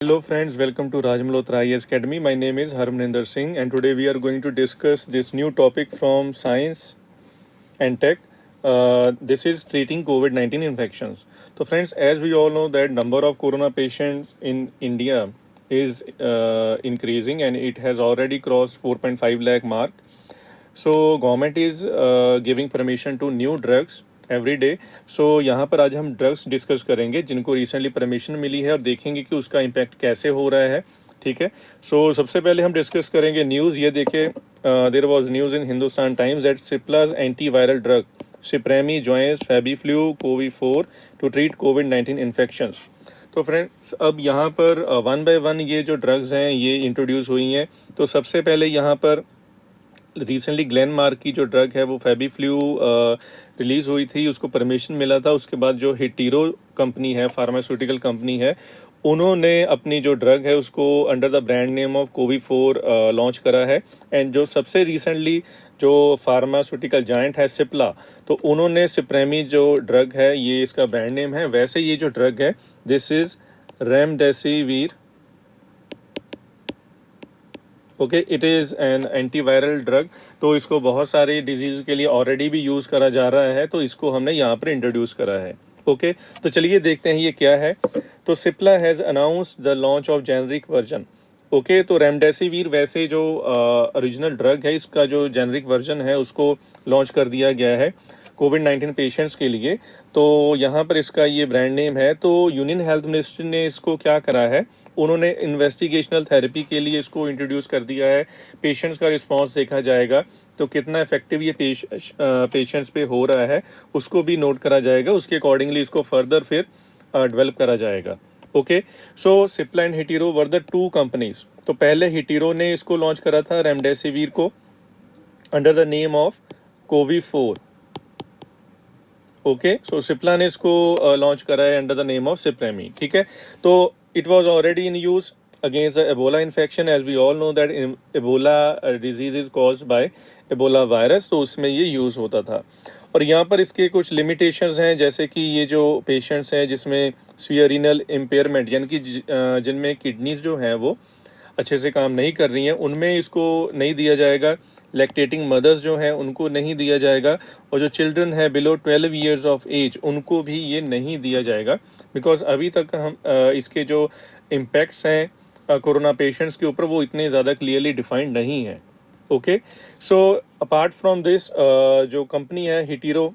Hello friends, welcome to Raj Malhotra IAS Academy. My name is Harmaninder Singh and today we are going to discuss this new topic from science and tech. This is treating COVID-19 infections. So friends, as we all know that number of corona patients in India is increasing and it has already crossed 4.5 lakh mark. So government is giving permission to new drugs every day. So यहाँ पर आज हम drugs discuss करेंगे जिनको recently permission मिली है और देखेंगे कि उसका इम्पैक्ट कैसे हो रहा है. ठीक है. सो सबसे पहले हम डिस्कस करेंगे न्यूज़. ये देखिए, there was news in Hindustan times that सिप्लाज antiviral drug सिप्रेमी joins FabiFlu कोवी-4 to treat covid infections. तो फ्रेंड्स, अब यहाँ पर वन बाय वन ये जो ड्रग्स हैं ये इंट्रोड्यूस हुई हैं. तो सबसे पहले यहाँ पर रिसेंटली ग्लेनमार्क की जो ड्रग है वो फेबीफ्लू रिलीज़ हुई थी, उसको परमिशन मिला था. उसके बाद जो हिटीरो कंपनी है, फार्मास्यूटिकल कंपनी है, उन्होंने अपनी जो ड्रग है उसको under the brand name of कोवी-4 लॉन्च करा है. एंड जो सबसे रिसेंटली जो फार्मास्यूटिकल जायंट है सिप्ला, तो उन्होंने सिप्रेमी जो ड्रग है ये इसका ब्रांड नेम है. वैसे ये जो ड्रग है this is remdesivir. Okay, it is an antiviral drug. तो इसको बहुत सारे डिजीज़ के लिए ऑलरेडी भी यूज़ करा जा रहा है, तो इसको हमने यहाँ पर इंट्रोड्यूस करा है. ओके, तो चलिए देखते हैं ये क्या है. तो Cipla has announced the launch of generic version. Okay, तो रेमडेसिविर वैसे जो ओरिजिनल ड्रग है इसका जो जेनरिक वर्जन है उसको लॉन्च कर दिया गया है कोविड-19 पेशेंट्स के लिए. तो यहाँ पर इसका ये ब्रांड नेम है. तो यूनियन हेल्थ मिनिस्ट्री ने इसको क्या करा है, उन्होंने इन्वेस्टिगेशनल थेरेपी के लिए इसको इंट्रोड्यूस कर दिया है. पेशेंट्स का रिस्पांस देखा जाएगा, तो कितना इफेक्टिव ये पेशेंट्स पे हो रहा है उसको भी नोट करा जाएगा. उसके अकॉर्डिंगली इसको फर्दर फिर डेवलप करा जाएगा. Okay, so Cipla and Hetero were the two companies. तो पहले हिटीरो ने इसको लॉन्च करा था रेमडेसिविर को अंडर द नेम ऑफ कोवी-4. ओके, सो सिप्ला ने इसको लॉन्च करा है under the name of Cipremi. ठीक है. तो it was already in use against the Ebola infection. As we all know that Ebola disease is caused by Ebola virus. तो उसमें ये यूज़ होता था. और यहाँ पर इसके कुछ लिमिटेशंस हैं, जैसे कि ये जो पेशेंट्स हैं जिसमें सीवियर रीनल इम्पेयरमेंट यानी कि जिनमें किडनीज जो हैं वो अच्छे से काम नहीं कर रही हैं, उनमें इसको नहीं दिया जाएगा. लैक्टेटिंग मदर्स जो हैं उनको नहीं दिया जाएगा. और जो चिल्ड्रन है बिलो 12 ईयर्स ऑफ एज उनको भी ये नहीं दिया जाएगा. बिकॉज अभी तक हम इसके जो इम्पैक्ट्स हैं कोरोना पेशेंट्स के ऊपर वो इतने ज़्यादा क्लियरली डिफाइंड नहीं हैं. Okay, so apart from this जो कंपनी है हिटीरो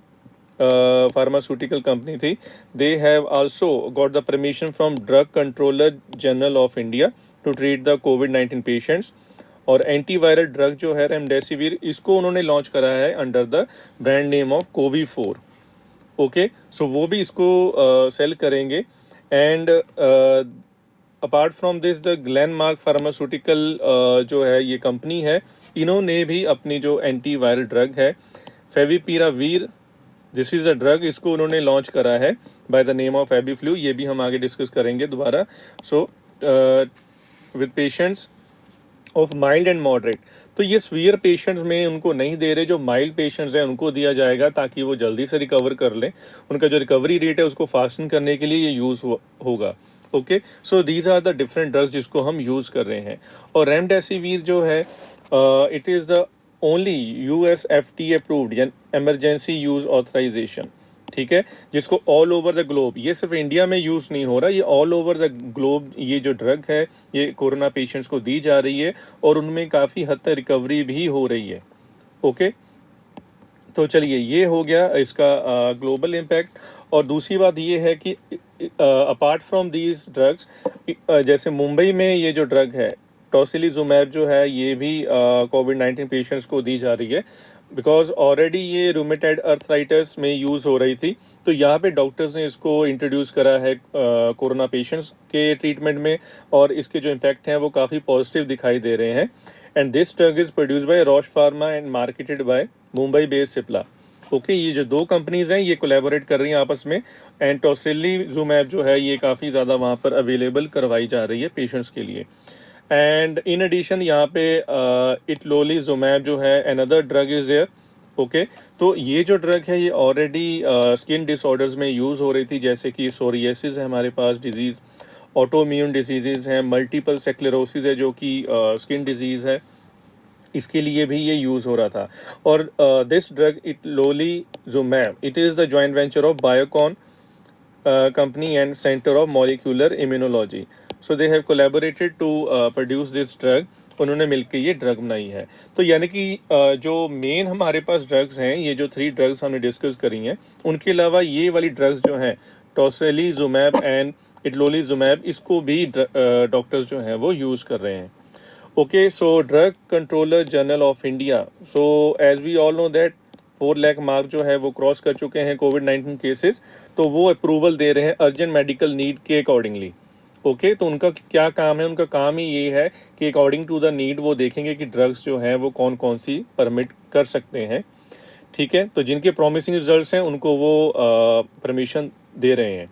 फार्मास्यूटिकल कंपनी थी, they have also got the permission from drug controller general of India to treat the कोविड-19 पेशेंट्स. और एंटीवायरल ड्रग जो है रेमडेसिविर इसको उन्होंने लॉन्च करा है under the brand name of कोवी-4. ओके, सो वो भी इसको सेल करेंगे. And apart from this the Glenmark pharmaceutical जो है ये कंपनी है, इन्होंने भी अपनी जो एंटीवायरल ड्रग है favipiravir, this is a drug, इसको उन्होंने लॉन्च करा है by the name of FabiFlu. ये भी हम आगे डिस्कस करेंगे दोबारा. So with patients of mild and moderate. तो ये सीवियर पेशेंट्स में उनको नहीं दे रहे, जो माइल्ड पेशेंट्स हैं उनको दिया जाएगा ताकि वो जल्दी से रिकवर कर लें. उनका जो रिकवरी रेट है उसको फास्टन करने के लिए ये यूज़ होगा. Okay, so these are the different drugs जिसको हम यूज़ कर रहे हैं. और रेमडेसिविर जो है it is the only US FDA approved emergency use authorisation. ठीक है, जिसको ऑल ओवर द ग्लोब, ये सिर्फ इंडिया में यूज़ नहीं हो रहा, ये ऑल ओवर द ग्लोब ये जो ड्रग है ये कोरोना पेशेंट्स को दी जा रही है और उनमें काफ़ी हद तक रिकवरी भी हो रही है. ओके, तो चलिए ये हो गया इसका ग्लोबल इम्पैक्ट. और दूसरी बात ये है कि अपार्ट फ्रॉम दीज ड्रग्स, जैसे मुंबई में ये जो ड्रग है टोसिलीजुमैब जो है ये भी कोविड-19 पेशेंट्स को दी जा रही है. बिकॉज ऑलरेडी ये रूमेटाइड अर्थराइटिस में यूज़ हो रही थी, तो यहाँ पे डॉक्टर्स ने इसको इंट्रोड्यूस करा है कोरोना पेशेंट्स के ट्रीटमेंट में. और इसके जो इम्पैक्ट हैं वो काफ़ी पॉजिटिव दिखाई दे रहे हैं. And this drug is produce by Roche pharma and marketed bye Mumbai based Cipla. Okay, ये जो दो कंपनीज हैं ये कोलैबोरेट कर रही हैं आपस में. एंड टोसिलीजुमैब जो है ये काफ़ी ज़्यादा वहाँ पर अवेलेबल करवाई जा रही है पेशेंट्स के लिए. एंड इन एडिशन यहाँ पे इटलोलीजुमैब जो है another drug is there. Okay, तो ये जो ड्रग है ये ऑलरेडी स्किन डिसऑर्डर्स में यूज़ हो रही थी, जैसे कि सोरियासिस है हमारे पास डिजीज़, ऑटोइम्यून डिजीज़ हैं, मल्टीपल स्क्लेरोसिस है जो कि स्किन डिजीज़ है, इसके लिए भी ये यूज़ हो रहा था। और this drug itolizumab, it is the joint venture of Biocon company and Center of Molecular Immunology. So they have collaborated to produce this drug. उन्होंने मिलकर ये ड्रग बनाई है। तो यानी कि जो मेन हमारे पास ड्रग्स हैं, ये जो 3 ड्रग्स हमने डिस्कस करी हैं, उनके अलावा ये वाली ड्रग्स जो हैं टोसिलीजुमैब एंड इटलोलीजुमैब, इसको भी डॉक्टर्स जो हैं वो यूज़ कर रहे हैं। Okay, so drug controller general of India, so as we all know that 4 lakh mark जो है वो क्रॉस कर चुके हैं कोविड-19 केसेस, तो वो अप्रूवल दे रहे हैं अर्जेंट मेडिकल नीड के अकॉर्डिंगली। ओके, तो उनका क्या काम है? उनका काम ही ये है कि अकॉर्डिंग टू द नीड वो देखेंगे कि ड्रग्स जो हैं वो कौन कौन सी परमिट कर सकते हैं। ठीक है, तो जिनके प्रॉमिसिंग रिजल्ट्स हैं उनको वो परमिशन दे रहे हैं।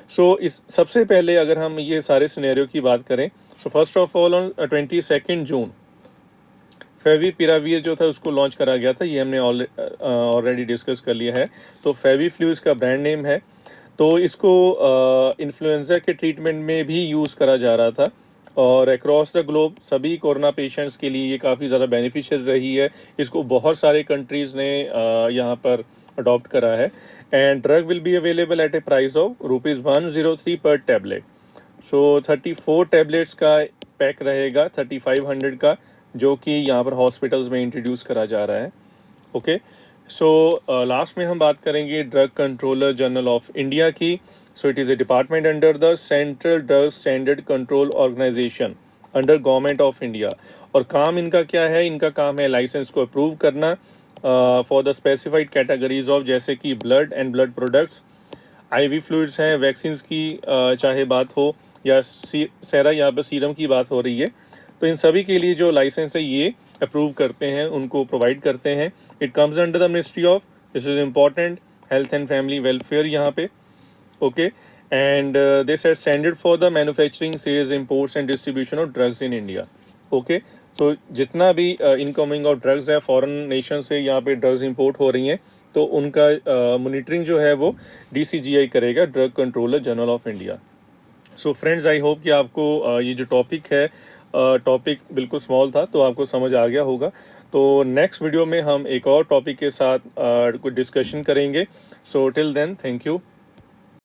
सो इस सबसे पहले अगर हम ये सारे सिनेरियो की बात करें, so first of all on 22 June favipiravir जो था उसको लॉन्च करा गया था, ये हमने ऑलरेडी डिस्कस कर लिया है। तो फेविफ्लू इसका ब्रांड नेम है। तो इसको इन्फ्लुएंजा के ट्रीटमेंट में भी यूज़ करा जा रहा था और अक्रॉस द ग्लोब सभी कोरोना पेशेंट्स के लिए ये काफ़ी ज़्यादा बेनिफिशियल रही है। इसको बहुत सारे कंट्रीज़ ने यहाँ पर अडॉप्ट करा है। And drug will be available at A price of ₹103 पर टैबलेट। सो 34 टैबलेट्स का पैक रहेगा 3500 का, जो कि यहाँ पर हॉस्पिटल्स में इंट्रोड्यूस करा जा रहा है। ओके, सो लास्ट में हम बात करेंगे drug controller general of India की। So it is a department under the central drug standard control organisation under government of India. और काम इनका क्या है? इनका काम है लाइसेंस को अप्रूव करना for the specified categories of, जैसे कि blood and blood products, IV fluids हैं, वैक्सीन्स की चाहे बात हो या सेरा यहाँ पर सीरम की बात हो रही है, तो इन सभी के लिए जो लाइसेंस है ये अप्रूव करते हैं, उनको प्रोवाइड करते हैं। It comes under the ministry of, this is important, health and family welfare यहाँ पे। Okay, and they set standard for the manufacturing, sales, imports and distribution of drugs in India. Okay, so जितना भी incoming of drugs है foreign nation से यहाँ पे drugs import हो रही हैं, तो उनका मॉनिटरिंग जो है वो DCGI करेगा, drug controller general of India. So friends, I hope कि आपको ये जो टॉपिक है, टॉपिक बिल्कुल स्मॉल था तो आपको समझ आ गया होगा। तो नेक्स्ट वीडियो में हम एक और टॉपिक के साथ कुछ डिस्कशन करेंगे। So till then, thank you.